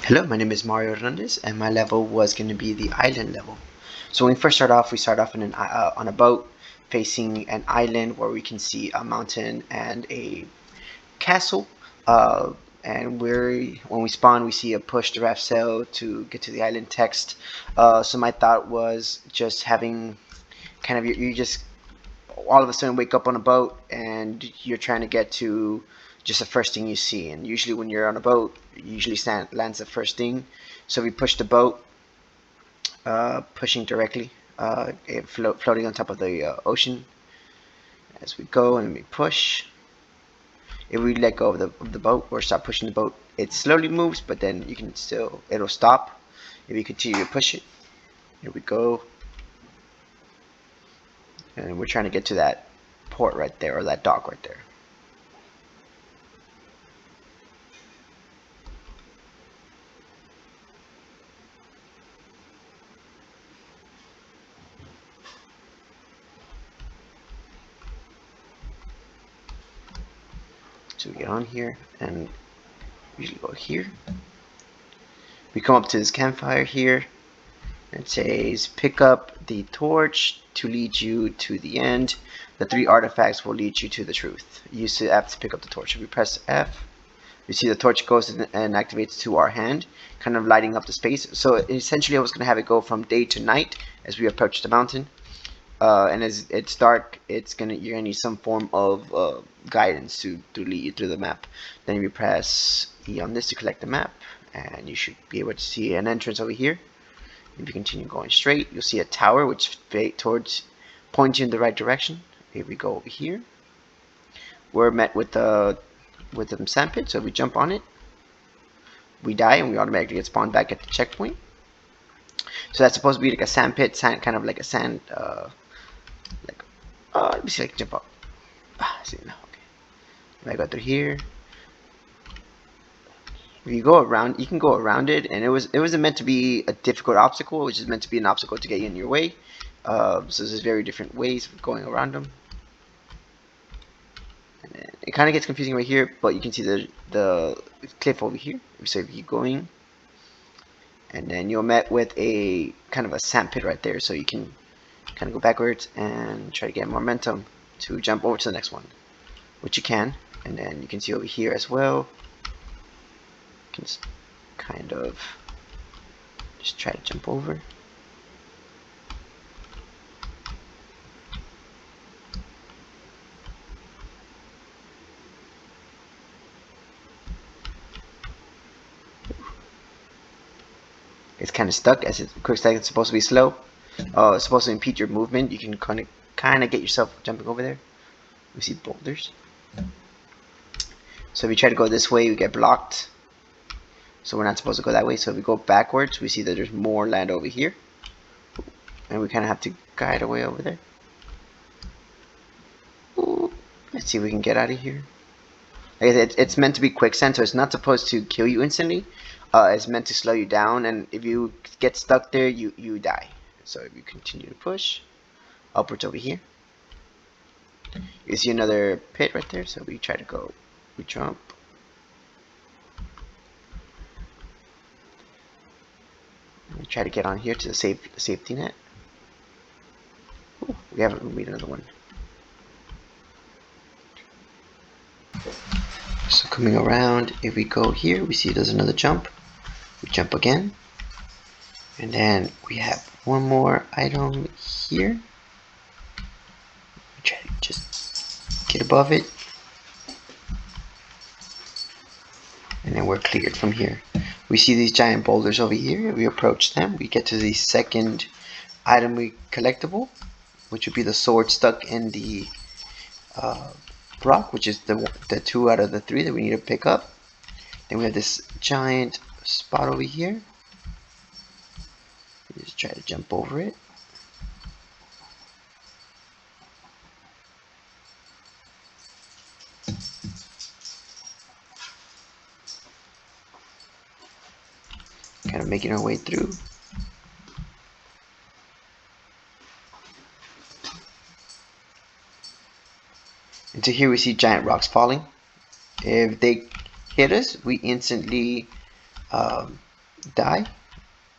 Hello, my name is Mario Hernandez, and my level was going to be the island level. So when we first start off, we start off on a boat facing an island where we can see a mountain and a castle. And when we spawn, we see a push the raft sail to get to the island text. So my thought was just having kind of you just all of a sudden wake up on a boat and you're trying to get to just the first thing you see. And usually when you're on a boat, it usually lands the first thing. So we push the boat, pushing directly, floating on top of the ocean as we go, and we push. If we let go of the boat or stop pushing the boat, it slowly moves, but then it'll stop if you continue to push it. Here we go, and we're trying to get to that port right there, or that dock right there. So we get on here and usually go here. We come up to this campfire here. It says pick up the torch to lead you to the end. The 3 artifacts will lead you to the truth. Use F to pick up the torch. If we press F, you see the torch goes and activates to our hand, kind of lighting up the space. So essentially I was going to have it go from day to night as we approach the mountain. And as it's dark, you're gonna need some form of guidance to lead you through the map. Then you press E on this to collect the map, and you should be able to see an entrance over here. If you continue going straight, you'll see a tower which points you in the right direction. Here we go over here. We're met with the sandpit, so if we jump on it, we die and we automatically get spawned back at the checkpoint. So that's supposed to be like a sandpit, kind of like a sand. Let me see if I can jump up. See now, okay. If I go through here, if you go around, you can go around it, and it wasn't meant to be a difficult obstacle, which is meant to be an obstacle to get you in your way. So there's very different ways of going around them. And then it kind of gets confusing right here, but you can see the cliff over here. So if you keep going, and then you're met with a kind of a sand pit right there, so you can kind of go backwards and try to get momentum to jump over to the next one, which you can. And then you can see over here as well, you can kind of just try to jump over. It's kind of stuck as it's quick stack. It's supposed to be slow. It's supposed to impede your movement. You can kind of get yourself jumping over there. We see boulders. So if we try to go this way, we get blocked. So we're not supposed to go that way. So if we go backwards, we see that there's more land over here, and we kind of have to guide our way over there. Ooh, let's see if we can get out of here. Like I said, it's meant to be quicksand, so it's not supposed to kill you instantly. It's meant to slow you down, and if you get stuck there, you die. So if you continue to push upwards over here, you see another pit right there. So we try to go, we jump. We try to get on here to the safety net. Ooh, we haven't made another one. So coming around, if we go here, we see there's another jump. We jump again, and then we have one more item here. We try to just get above it, and then we're cleared from here. We see these giant boulders over here. We approach them. We get to the second item collectible, which would be the sword stuck in the rock, which is the 2 out of the 3 that we need to pick up. Then we have this giant spot over here. We just try to jump over it. Kind of making our way through. And so here we see giant rocks falling. If they hit us, we instantly die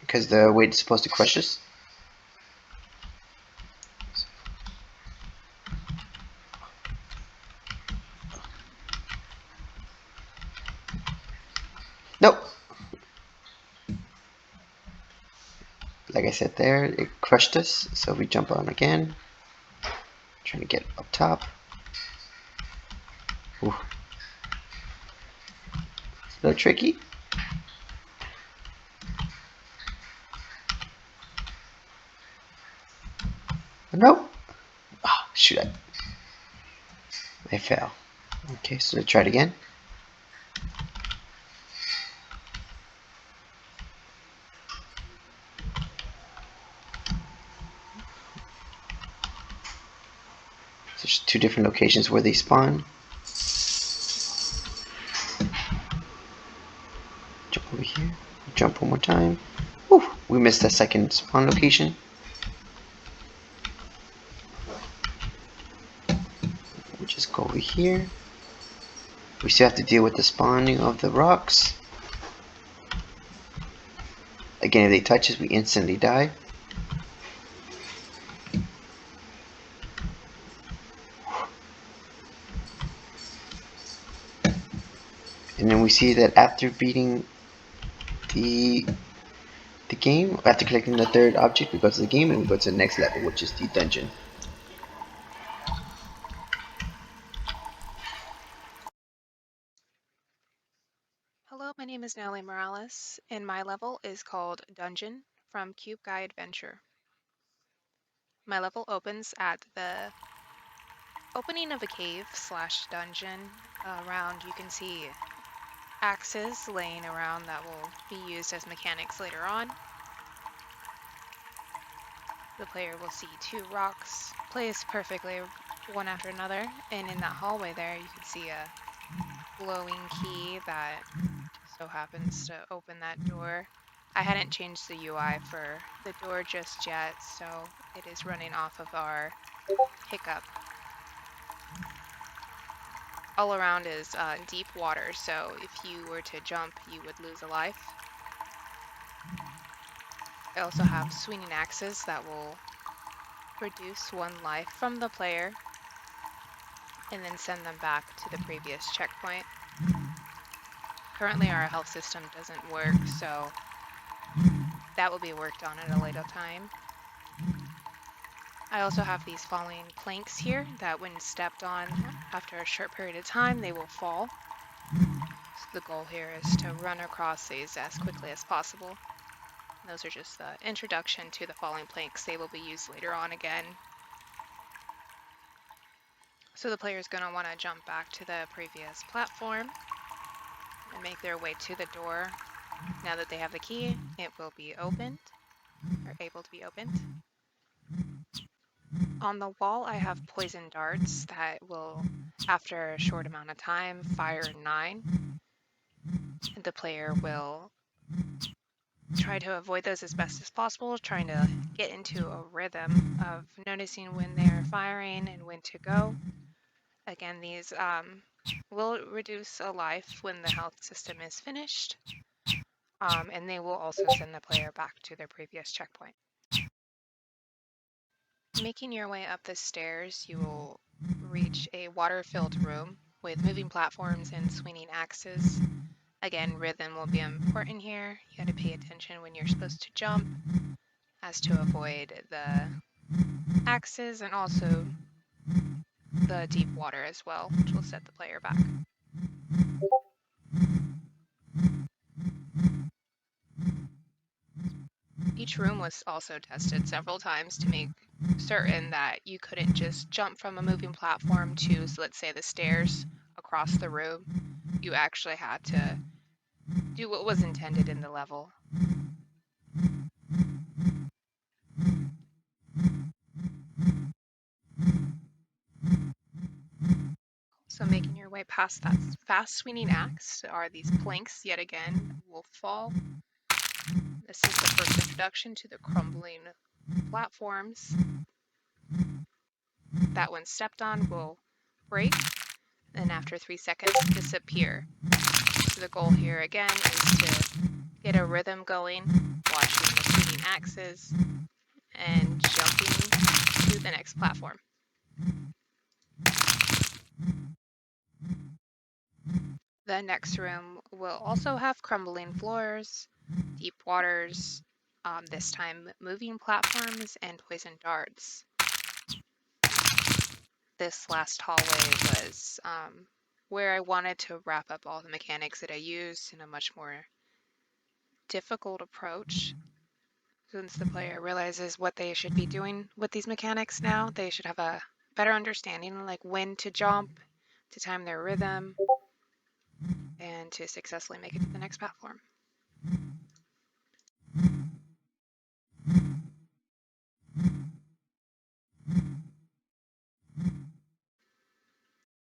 because the weight is supposed to crush us. Nope. Like I said there, it crushed us, so we jump on again. Trying to get up top. Ooh. It's a little tricky. Nope. Oh, shoot. I fell. Okay, so let's try it again. So there's two different locations where they spawn. Jump over here. Jump one more time. Whew, we missed that second spawn location. We just go over here. We still have to deal with the spawning of the rocks. Again, if they touch us, we instantly die. And then we see that after beating the game, after collecting the third object, we go to the game and we go to the next level, which is the dungeon. Hello, my name is Natalie Morales, and my level is called Dungeon from Cube Guy Adventure. My level opens at the opening of a cave/dungeon. Around you can see axes laying around that will be used as mechanics later on. The player will see two rocks placed perfectly one after another, and in that hallway there you can see a glowing key that so happens to open that door. I hadn't changed the UI for the door just yet, so it is running off of our pickup. All around is deep water, so if you were to jump, you would lose a life. I also have swinging axes that will reduce one life from the player and then send them back to the previous checkpoint. Currently our health system doesn't work, so that will be worked on at a later time. I also have these falling planks here that when stepped on after a short period of time, they will fall. So the goal here is to run across these as quickly as possible. And those are just the introduction to the falling planks. They will be used later on again. So the player is going to want to jump back to the previous platform and make their way to the door. Now that they have the key, it will be opened, or able to be opened. On the wall, I have poison darts that will, after a short amount of time, fire 9. And the player will try to avoid those as best as possible, trying to get into a rhythm of noticing when they're firing and when to go. Again, these will reduce a life when the health system is finished, and they will also send the player back to their previous checkpoint. Making your way up the stairs, you will reach a water-filled room with moving platforms and swinging axes. Again, rhythm will be important here. You got to pay attention when you're supposed to jump as to avoid the axes and also the deep water as well, which will set the player back. Each room was also tested several times to make certain that you couldn't just jump from a moving platform to, so let's say, the stairs across the room. You actually had to do what was intended in the level. So making your way past that fast swinging axe are these planks yet again will fall. This is the first introduction to the crumbling platforms. That when stepped on will break and after 3 seconds disappear. So the goal here again is to get a rhythm going, watching the spinning axes, and jumping to the next platform. The next room will also have crumbling floors, deep waters, this time moving platforms, and poison darts. This last hallway was where I wanted to wrap up all the mechanics that I used in a much more difficult approach. Since the player realizes what they should be doing with these mechanics now, they should have a better understanding, like when to jump, to time their rhythm, and to successfully make it to the next platform.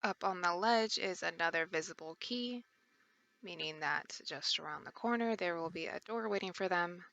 Up on the ledge is another visible key, meaning that just around the corner there will be a door waiting for them,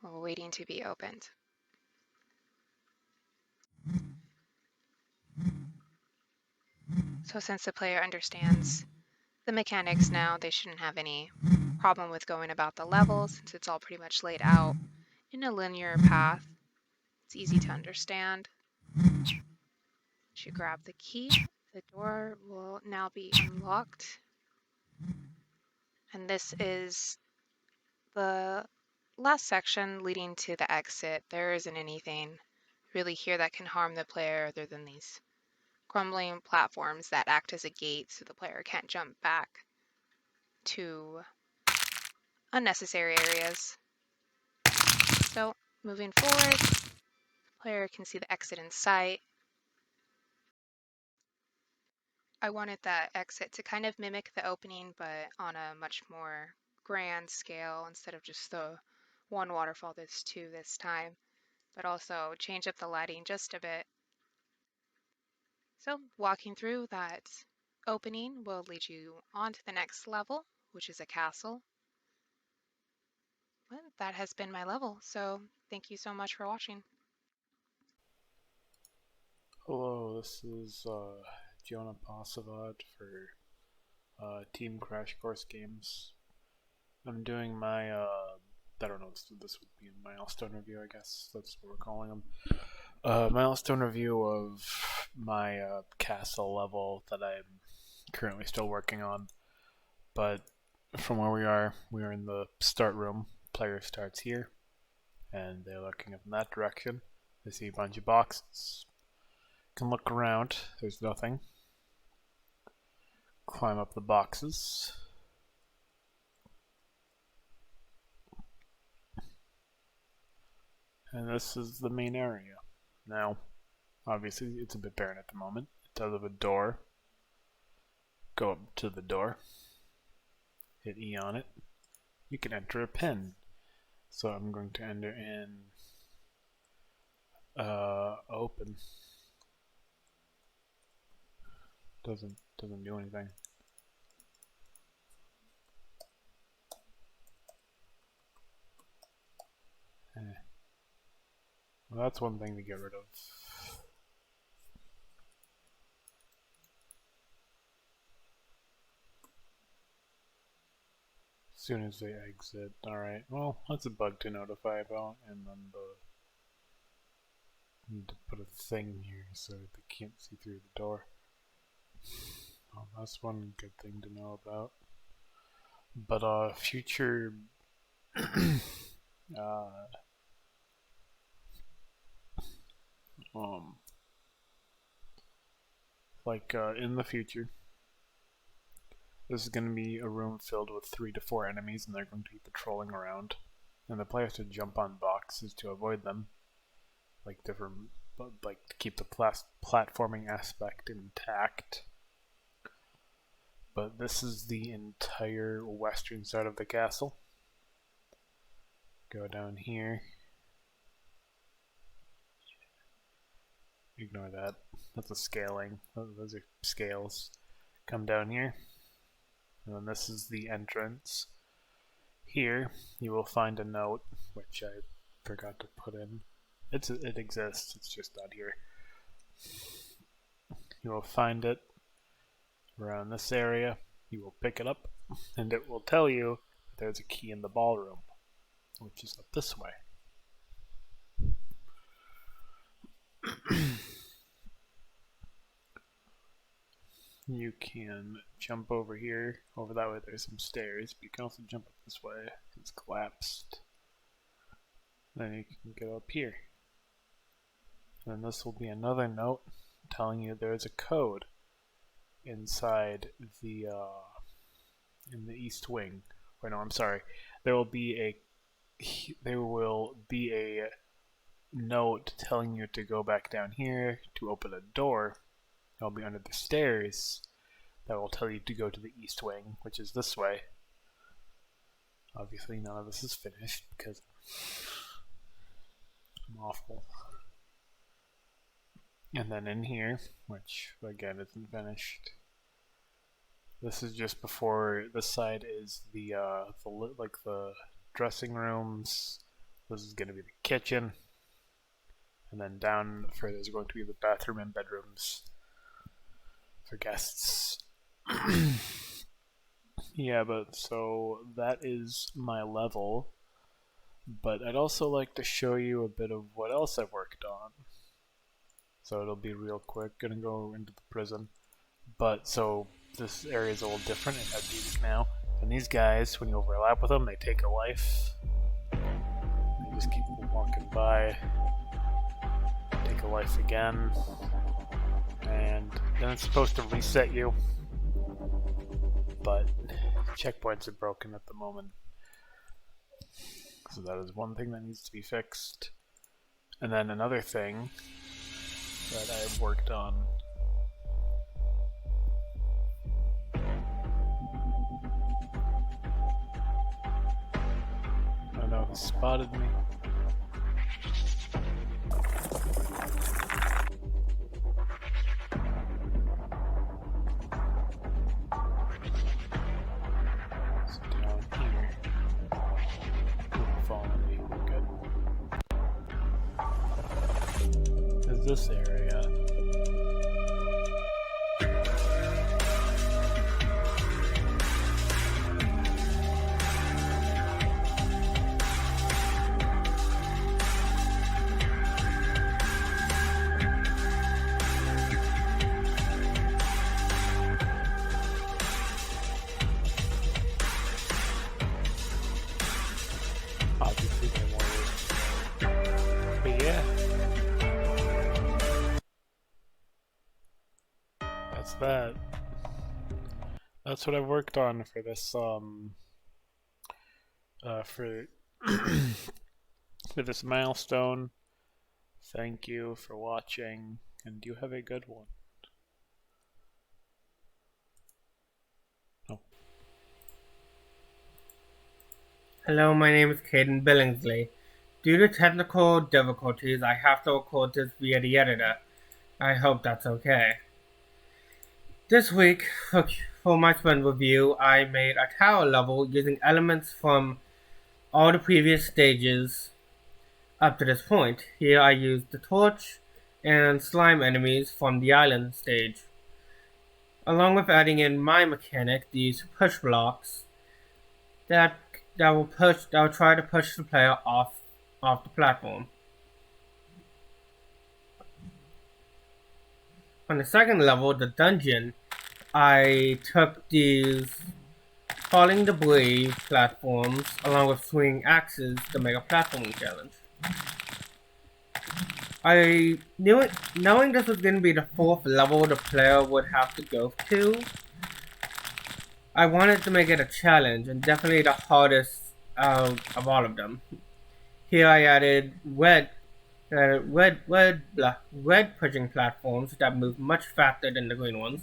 waiting to be opened. So since the player understands the mechanics now, they shouldn't have any problem with going about the level since it's all pretty much laid out in a linear path. It's easy to understand. Once you grab the key, the door will now be unlocked. And this is the last section leading to the exit. There isn't anything really here that can harm the player other than these crumbling platforms that act as a gate so the player can't jump back to unnecessary areas. So moving forward, the player can see the exit in sight. I wanted that exit to kind of mimic the opening, but on a much more grand scale instead of just the one waterfall, there's two this time, but also change up the lighting just a bit. So walking through that opening will lead you on to the next level, which is a castle. Well, that has been my level, so thank you so much for watching. Hello, this is Jonah Pasavad for Team Crash Course Games. I'm doing my, I don't know, this would be a milestone review, I guess. That's what we're calling them. Milestone review of my castle level that I'm currently still working on. But from where we are in the start room. Player starts here, and they're looking up in that direction. They see a bunch of boxes. Can look around, there's nothing. Climb up the boxes. And this is the main area. Now, obviously it's a bit barren at the moment. It does have a door. Go up to the door. Hit E on it. You can enter a pin. So I'm going to enter in open. Doesn't do anything. Well, that's one thing to get rid of. As soon as they exit. Alright, well, that's a bug to notify about, and then need to put a thing here so they can't see through the door. Well, that's one good thing to know about. But future in the future, this is going to be a room filled with 3 to 4 enemies, and they're going to be patrolling around. And the player has to jump on boxes to avoid them, like to keep the platforming aspect intact. But this is the entire western side of the castle. Go down here. Ignore that. That's a scaling. Those are scales. Come down here. And then this is the entrance. Here you will find a note, which I forgot to put in. It exists, it's just not here. You will find it around this area. You will pick it up, and it will tell you there's a key in the ballroom, which is up this way. You can jump over here. Over that way there's some stairs, but you can also jump up this way. It's collapsed. Then you can get up here. And this will be another note telling you there's a code inside the in the east wing. Or no, I'm sorry. There will be a note telling you to go back down here to open a door. It'll be under the stairs. That will tell you to go to the east wing, which is this way. Obviously none of this is finished because I'm awful. And then in here, which again isn't finished. This is just before this side is the dressing rooms. This is going to be the kitchen. And then down further is going to be the bathroom and bedrooms for guests. Yeah, but so that is my level. But I'd also like to show you a bit of what else I've worked on. So it'll be real quick. Gonna go into the prison. But so this area is a little different. It has these now. And these guys, when you overlap with them, they take a life. They just keep walking by. Take a life again. And then it's supposed to reset you. But checkpoints are broken at the moment. So that is one thing that needs to be fixed. And then another thing that I've worked on. I know he spotted me. So down here. Don't fall on me, we're good. There's this area. Obviously, no more ways to go. But yeah. That's that. That's what I've worked on for this, for this milestone. Thank you for watching, and you have a good one. Hello, my name is Caden Billingsley. Due to technical difficulties, I have to record this via the editor. I hope that's okay. This week, for my sprint review, I made a tower level using elements from all the previous stages up to this point. Here I used the torch and slime enemies from the island stage, along with adding in my mechanic, these push blocks that will try to push the player off the platform. On the second level, the dungeon, I took these falling debris platforms along with swinging axes to make a platforming challenge. Knowing this was going to be the fourth level the player would have to go to, I wanted to make it a challenge, and definitely the hardest of all of them. Here I added red pushing platforms that move much faster than the green ones.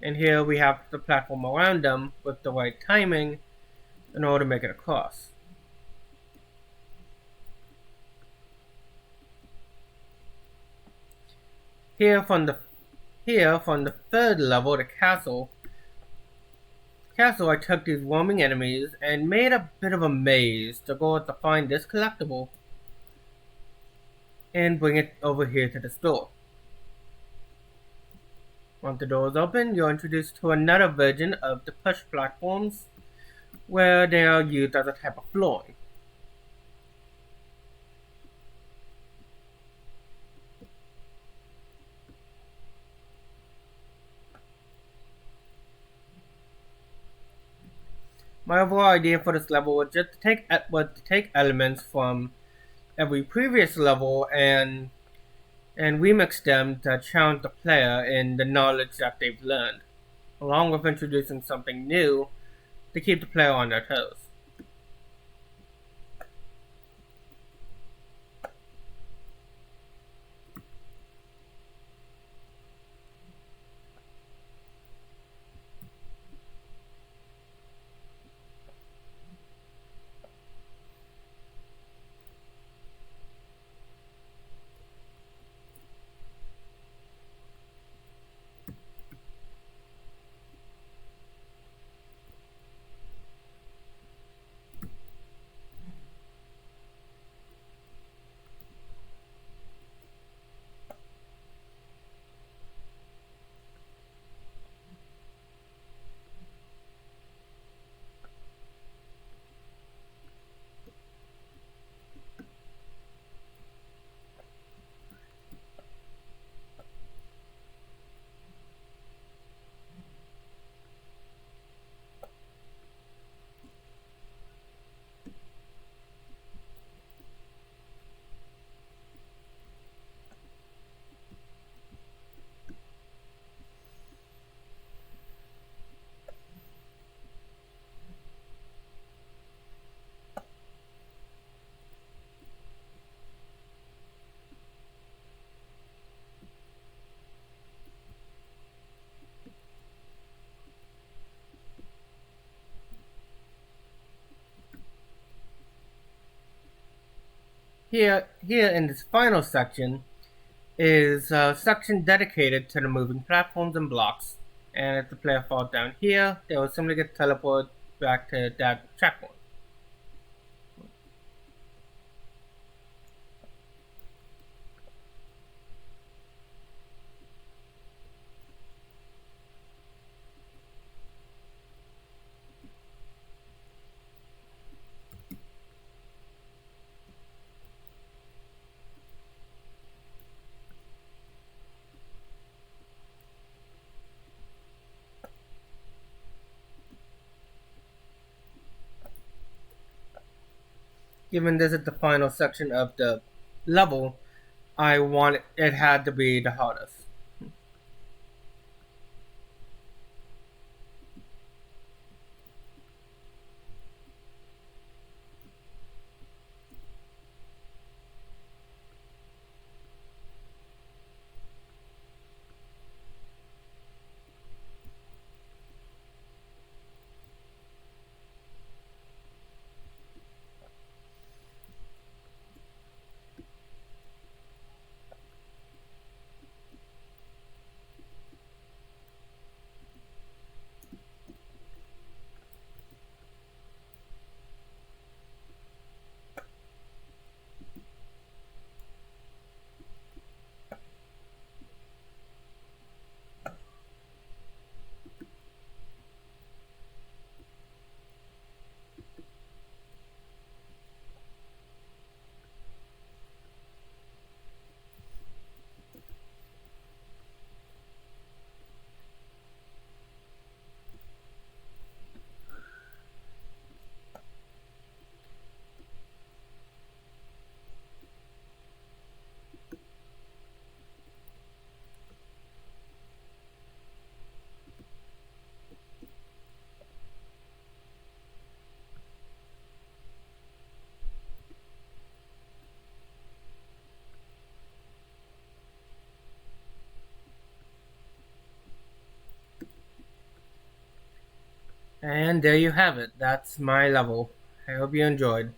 And here we have the platform around them with the right timing in order to make it across. Here from the third level, the castle, I took these roaming enemies and made a bit of a maze to go to find this collectible and bring it over here to the store. Once the doors open, you're introduced to another version of the push platforms, where they are used as a type of flooring. My overall idea for this level was just to take elements from every previous level and remix them to challenge the player in the knowledge that they've learned, along with introducing something new to keep the player on their toes. Here in this final section is a section dedicated to the moving platforms and blocks. And if the player falls down here, they will simply get teleported back to that checkpoint. Given this is the final section of the level, it had to be the hardest. And there you have it. That's my level. I hope you enjoyed.